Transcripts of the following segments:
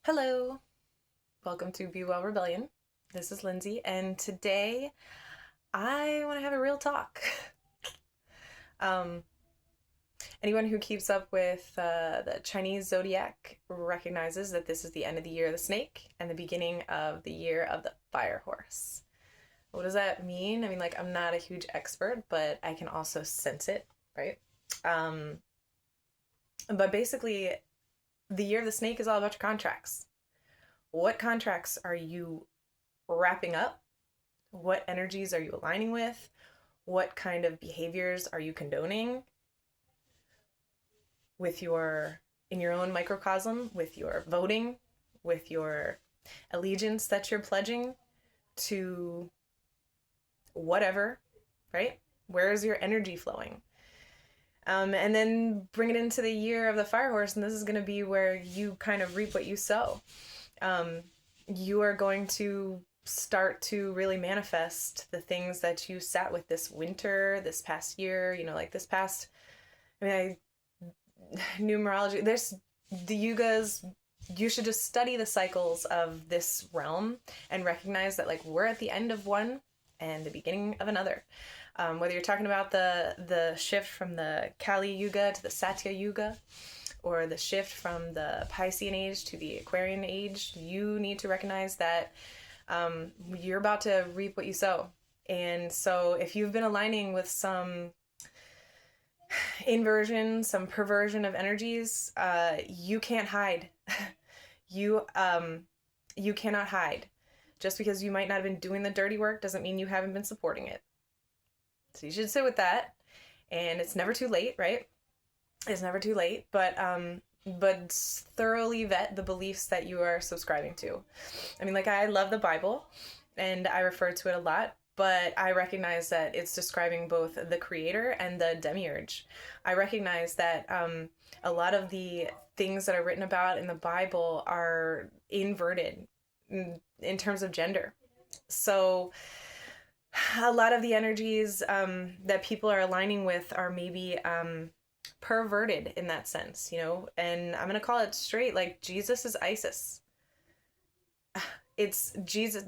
Hello, welcome to Be Well Rebellion. This is Lindsay, and today I want to have a real talk. um, Anyone who keeps up with the Chinese zodiac recognizes that this is the end of the year of the snake and the beginning of the year of the fire horse. What does that mean? I mean, like, I'm not a huge expert, but I can also sense it, right? Um, but basically, the year of the snake is all about your contracts. What contracts are you wrapping up? What energies are you aligning with? What kind of behaviors are you condoning with your in your own microcosm, with your voting, with your allegiance that you're pledging to whatever, right? Where is your energy flowing? And then bring it into the year of the fire horse, and this is going to be where you kind of reap what you sow. Um, you are going to start to really manifest the things that you sat with this winter, this past year, like this past, I mean, numerology, there's the yugas. You should just study the cycles of this realm and recognize that, like, we're at the end of one and the beginning of another. Whether you're talking about the shift from the Kali Yuga to the Satya Yuga, or the shift from the Piscean age to the Aquarian age, you need to recognize that you're about to reap what you sow. And so if you've been aligning with some inversion, some perversion of energies, you can't hide. you you cannot hide. Just because you might not have been doing the dirty work doesn't mean you haven't been supporting it. So you should sit with that. And it's never too late, right? It's never too late, but thoroughly vet the beliefs that you are subscribing to. I mean, like, I love the Bible and I refer to it a lot, but I recognize that it's describing both the creator and the demiurge. I recognize that a lot of the things that are written about in the Bible are inverted in terms of gender. So a lot of the energies that people are aligning with are maybe perverted in that sense, and I'm going to call it straight, like, Jesus is Isis. It's Jesus.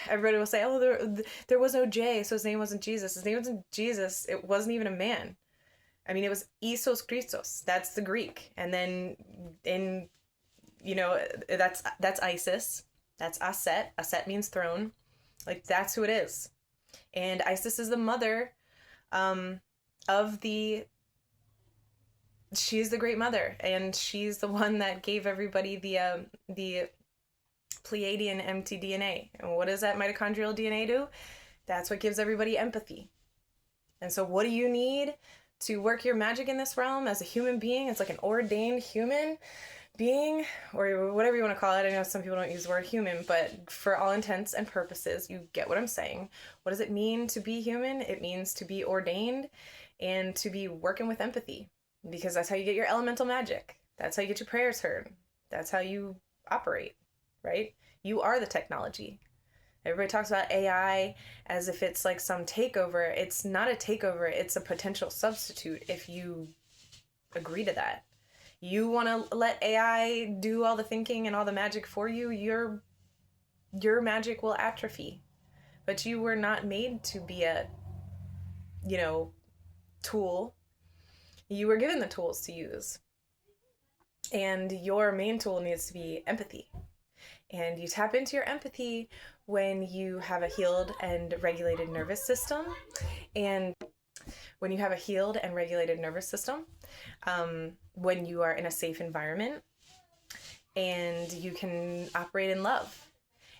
Everybody will say, oh, there was no J, so his name wasn't Jesus. His name wasn't Jesus. It wasn't even a man. I mean, it was Isos Christos. That's the Greek. And then that's Isis. That's Aset. Aset means throne. Like, that's who it is. And Isis is the mother of she's the great mother, and she's the one that gave everybody the Pleiadian mtDNA. And what does that mitochondrial DNA do? That's what gives everybody empathy. And so what do you need to work your magic in this realm as a human being? It's like an ordained human being, or whatever you want to call it. I know some people don't use the word human, but for all intents and purposes, you get what I'm saying. What does it mean to be human? It means to be ordained and to be working with empathy, because that's how you get your elemental magic. That's how you get your prayers heard. That's how you operate, right? You are the technology. Everybody talks about AI as if it's like some takeover. It's not a takeover. It's a potential substitute if you agree to that. You want to let AI do all the thinking and all the magic for you, your magic will atrophy. But you were not made to be a, tool. You were given the tools to use. And your main tool needs to be empathy. And you tap into your empathy when you have a healed and regulated nervous system. And when you have a healed and regulated nervous system, when you are in a safe environment, and you can operate in love.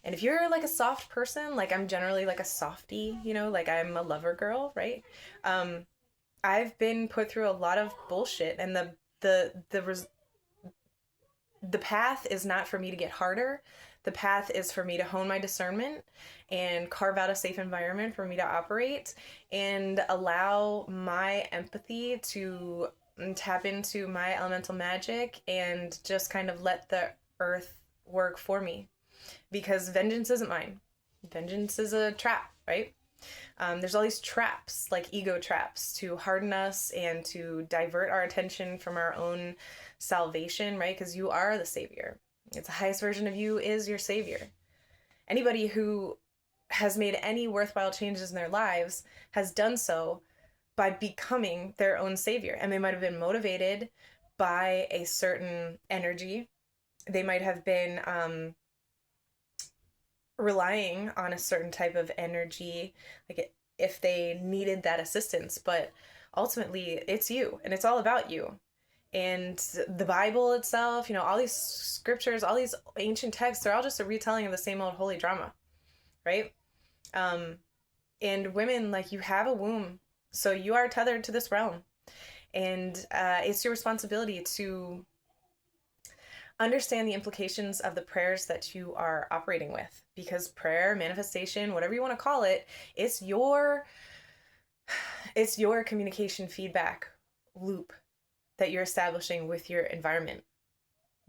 And if you're like a soft person, like I'm generally like a softie, like I'm a lover girl, right? I've been put through a lot of bullshit, and the path is not for me to get harder. The path is for me to hone my discernment and carve out a safe environment for me to operate and allow my empathy to tap into my elemental magic and just kind of let the earth work for me. Because vengeance isn't mine. Vengeance is a trap, right? There's all these traps, like ego traps, to harden us and to divert our attention from our own salvation, right? Because you are the savior. It's the highest version of you is your savior. Anybody who has made any worthwhile changes in their lives has done so by becoming their own savior. And they might have been motivated by a certain energy. They might have been relying on a certain type of energy, like if they needed that assistance. But ultimately, it's you, and it's all about you. And the Bible itself, all these scriptures, all these ancient texts, they're all just a retelling of the same old holy drama, right? And women, like, you have a womb, so you are tethered to this realm. And it's your responsibility to understand the implications of the prayers that you are operating with, because prayer, manifestation, whatever you want to call it, it's your communication feedback loop that you're establishing with your environment.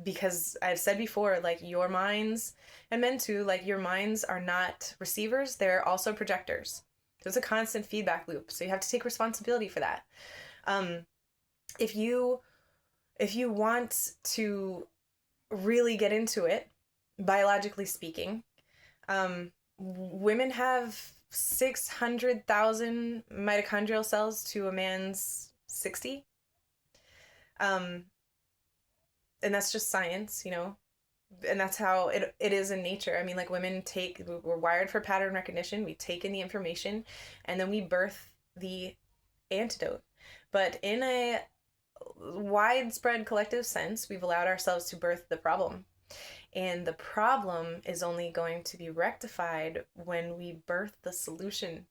Because I've said before, like, your minds, and men too, like, your minds are not receivers, they're also projectors. So it's a constant feedback loop. So you have to take responsibility for that. If you want to really get into it, biologically speaking, women have 600,000 mitochondrial cells to a man's 60. And that's just science, and that's how it is in nature. I mean, like, we're wired for pattern recognition. We take in the information and then we birth the antidote. But in a widespread collective sense, we've allowed ourselves to birth the problem. And the problem is only going to be rectified when we birth the solution.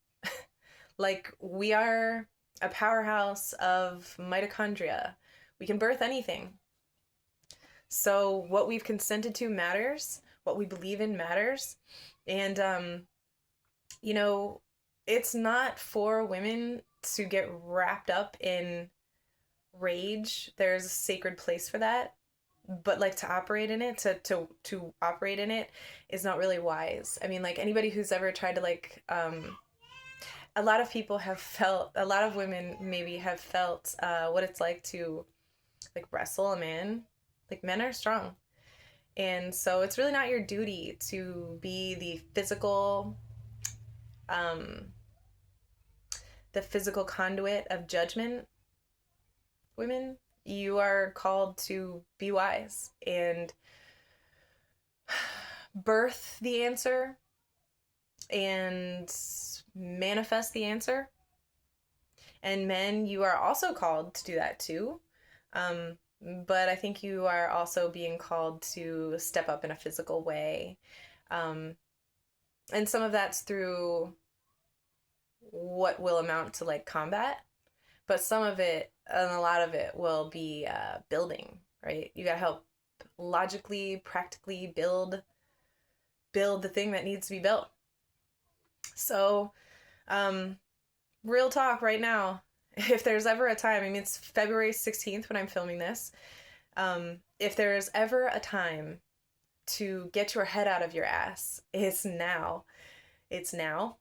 Like, we are a powerhouse of mitochondria. We can birth anything. So what we've consented to matters. What we believe in matters. And, it's not for women to get wrapped up in rage. There's a sacred place for that. But, like, to operate in it, to operate in it is not really wise. I mean, like, anybody who's ever tried to, like, a lot of people have felt, a lot of women maybe have felt what it's like to, like, wrestle a man. Like, men are strong. And so it's really not your duty to be the physical conduit of judgment. Women, you are called to be wise and birth the answer and manifest the answer. And men, you are also called to do that too. But I think you are also being called to step up in a physical way. And some of that's through what will amount to, like, combat. But some of it, and a lot of it, will be building, right? You gotta help logically, practically build the thing that needs to be built. So, real talk right now, if there's ever a time, I mean, it's February 16th when I'm filming this. If there is ever a time to get your head out of your ass, it's now. It's now.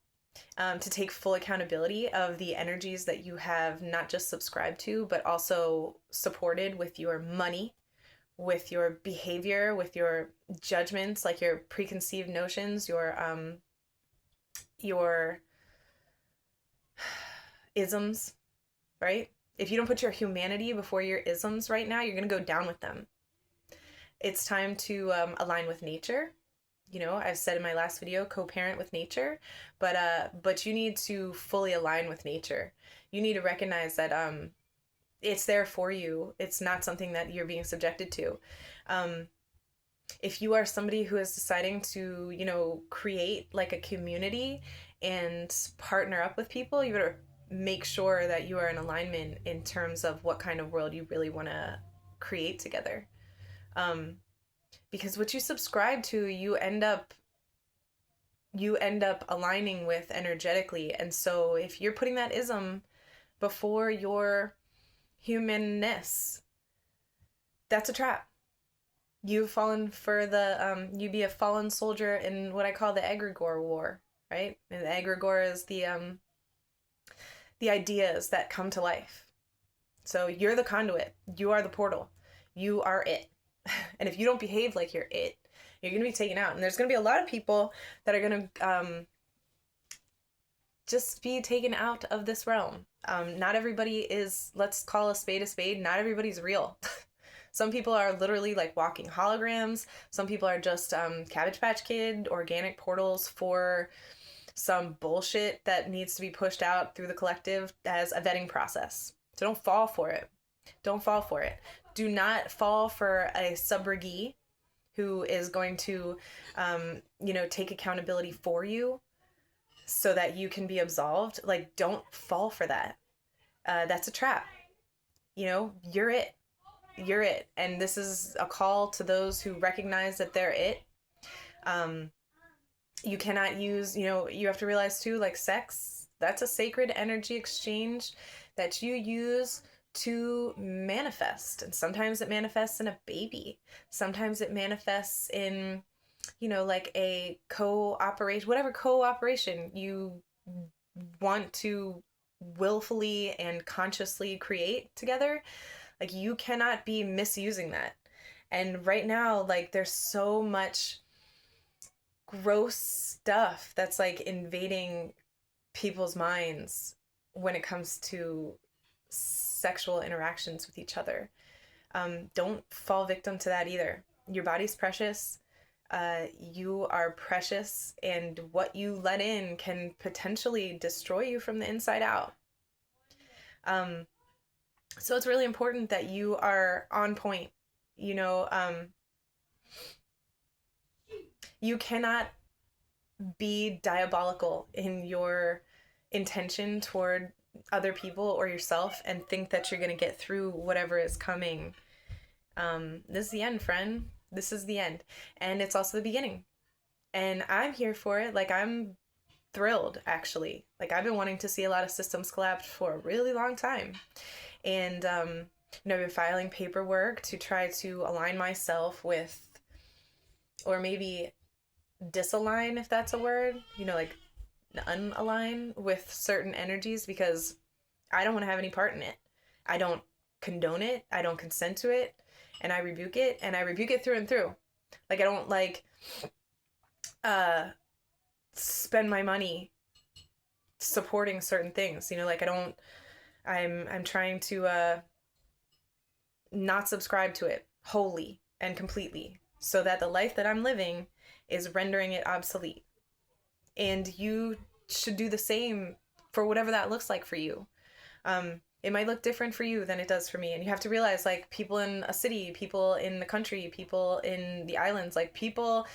To take full accountability of the energies that you have not just subscribed to, but also supported with your money, with your behavior, with your judgments, like your preconceived notions, your isms, right? If you don't put your humanity before your isms right now, you're going to go down with them. It's time to align with nature. I've said in my last video, co-parent with nature, but you need to fully align with nature. You need to recognize that it's there for you. It's not something that you're being subjected to. If you are somebody who is deciding to, create, like, a community and partner up with people, you better make sure that you are in alignment in terms of what kind of world you really want to create together. Because what you subscribe to, you end up aligning with energetically. And so if you're putting that ism before your humanness, that's a trap. You've fallen for you be a fallen soldier in what I call the egregore war, right? And the egregore is the ideas that come to life. So you're the conduit. You are the portal. You are it. And if you don't behave like you're it, you're going to be taken out. And there's going to be a lot of people that are going to just be taken out of this realm. Not everybody is, let's call a spade a spade, not everybody's real. Some people are literally like walking holograms. Some people are just Cabbage Patch Kid, organic portals for some bullshit that needs to be pushed out through the collective as a vetting process. So don't fall for it. Don't fall for it. Do not fall for a subrogee who is going to, take accountability for you so that you can be absolved. Like, don't fall for that. That's a trap. You're it. You're it. And this is a call to those who recognize that they're it. You cannot use, you have to realize too, like sex, that's a sacred energy exchange that you use to manifest. And sometimes it manifests in a baby. Sometimes it manifests in, like a cooperation, whatever cooperation you want to willfully and consciously create together. Like, you cannot be misusing that. And right now, like, there's so much gross stuff that's like invading people's minds when it comes to sexual interactions with each other. Don't fall victim to that either. Your body's precious. You are precious, and what you let in can potentially destroy you from the inside out. So it's really important that you are on point. You cannot be diabolical in your intention toward other people or yourself and think that you're going to get through whatever is coming. This is the end, friend. This is the end. And it's also the beginning. And I'm here for it. Like, I'm thrilled, actually. Like, I've been wanting to see a lot of systems collapse for a really long time. And, I've been filing paperwork to try to align myself with, or maybe disalign, if that's a word, like unalign with certain energies, because I don't want to have any part in it. I don't condone it. I don't consent to it. And I rebuke it. And I rebuke it through and through. Like, I don't spend my money supporting certain things. I'm trying to not subscribe to it wholly and completely, so that the life that I'm living is rendering it obsolete. And you should do the same for whatever that looks like for you. It might look different for you than it does for me. And you have to realize, like, people in a city, people in the country, people in the islands, like, people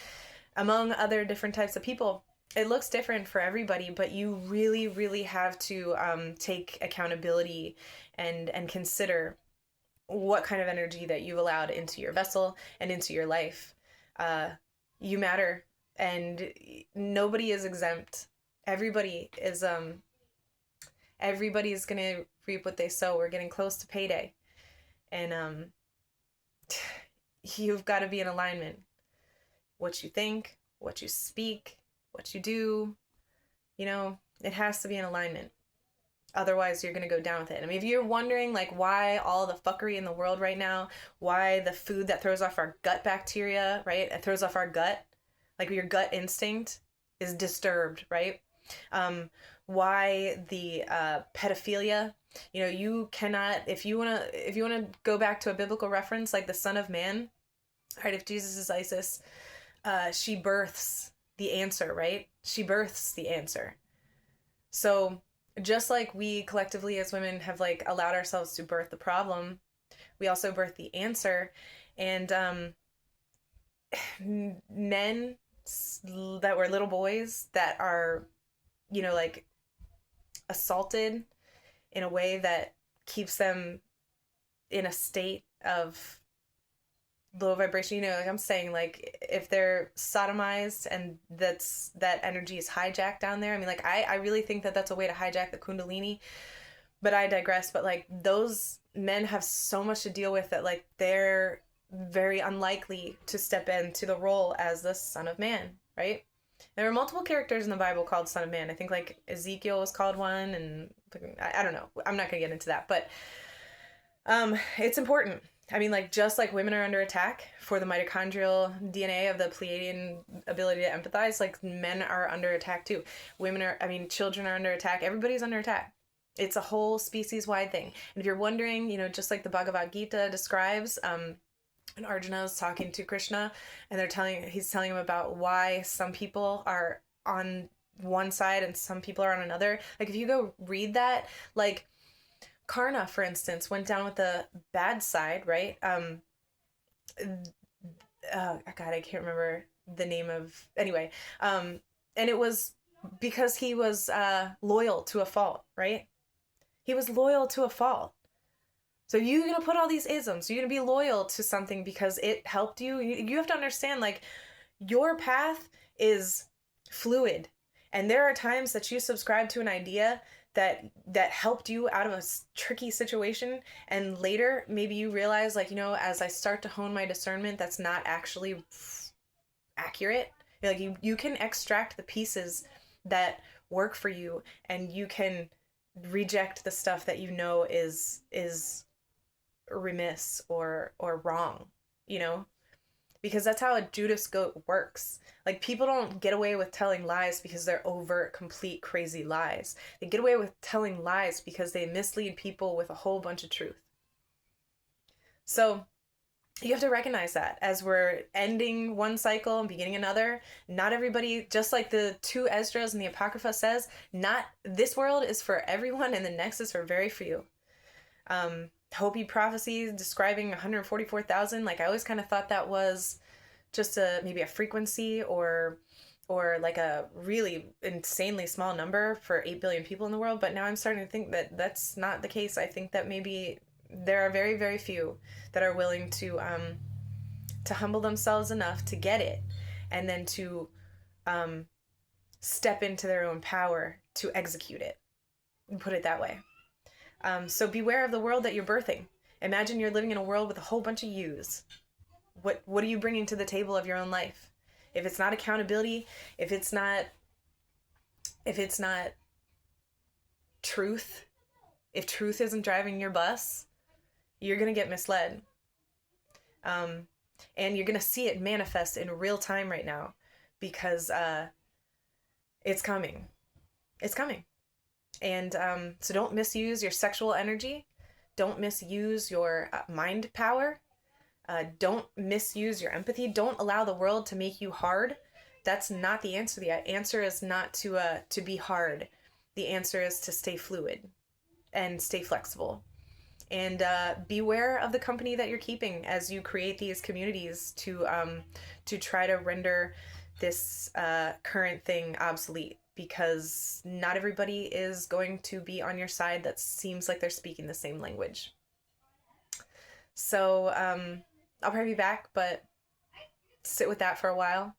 among other different types of people, it looks different for everybody, but you really, really have to take accountability and consider what kind of energy that you've allowed into your vessel and into your life. You matter, and nobody is exempt. Everybody is gonna reap what they sow. We're getting close to payday, and you've got to be in alignment. What you think, what you speak, what you do, it has to be in alignment. Otherwise, you're going to go down with it. I mean, if you're wondering, like, why all the fuckery in the world right now, why the food that throws off our gut bacteria, right? It throws off our gut, like your gut instinct is disturbed, right? Why the pedophilia, you cannot, if you want to go back to a biblical reference, like the Son of Man, right? If Jesus is Isis, she births the answer, right? She births the answer. So just like we collectively as women have like allowed ourselves to birth the problem, we also birth the answer. And men that were little boys that are, like assaulted in a way that keeps them in a state of low vibration, like I'm saying, like if they're sodomized and that energy is hijacked down there. I mean, like I really think that that's a way to hijack the Kundalini, but I digress. But like those men have so much to deal with that like they're very unlikely to step into the role as the Son of Man, right? There are multiple characters in the Bible called Son of Man. I think like Ezekiel was called one, and I don't know. I'm not gonna get into that, but it's important. I mean, like, just like women are under attack for the mitochondrial DNA of the Pleiadian ability to empathize, like, men are under attack too. Children are under attack. Everybody's under attack. It's a whole species-wide thing. And if you're wondering, just like the Bhagavad Gita describes, and Arjuna is talking to Krishna, and he's telling him about why some people are on one side and some people are on another. Like, if you go read that, like, Karna, for instance, went down with the bad side, right? God, I can't remember the name of. Anyway, and it was because he was loyal to a fault, right? He was loyal to a fault. So you're gonna put all these isms. You're gonna be loyal to something because it helped you. You have to understand, like, your path is fluid, and there are times that you subscribe to an idea that helped you out of a tricky situation, and later maybe you realize, like, as I start to hone my discernment, that's not actually accurate. Like, you can extract the pieces that work for you, and you can reject the stuff that is remiss or wrong, because that's how a Judas goat works. Like, people don't get away with telling lies because they're overt, complete, crazy lies. They get away with telling lies because they mislead people with a whole bunch of truth. So you have to recognize that as we're ending one cycle and beginning another. Not everybody, just like the two Esdras and the Apocrypha says, not this world is for everyone and the next is for very few. Hopi prophecies describing 144,000, like, I always kind of thought that was just maybe a frequency or like a really insanely small number for 8 billion people in the world. But now I'm starting to think that that's not the case. I think that maybe there are very, very few that are willing to humble themselves enough to get it, and then to step into their own power to execute it, and put it that way. So beware of the world that you're birthing. Imagine you're living in a world with a whole bunch of yous. What are you bringing to the table of your own life? If it's not accountability, if it's not truth, if truth isn't driving your bus, you're going to get misled. And you're going to see it manifest in real time right now, because it's coming. It's coming. And so don't misuse your sexual energy. Don't misuse your mind power. Don't misuse your empathy. Don't allow the world to make you hard. That's not the answer. The answer is not to be hard. The answer is to stay fluid and stay flexible. And beware of the company that you're keeping as you create these communities to try to render this current thing obsolete, because not everybody is going to be on your side that seems like they're speaking the same language. So I'll probably be back, but sit with that for a while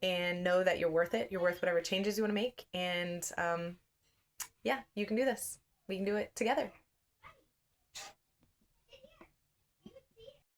and know that you're worth it. You're worth whatever changes you want to make. And yeah, you can do this. We can do it together.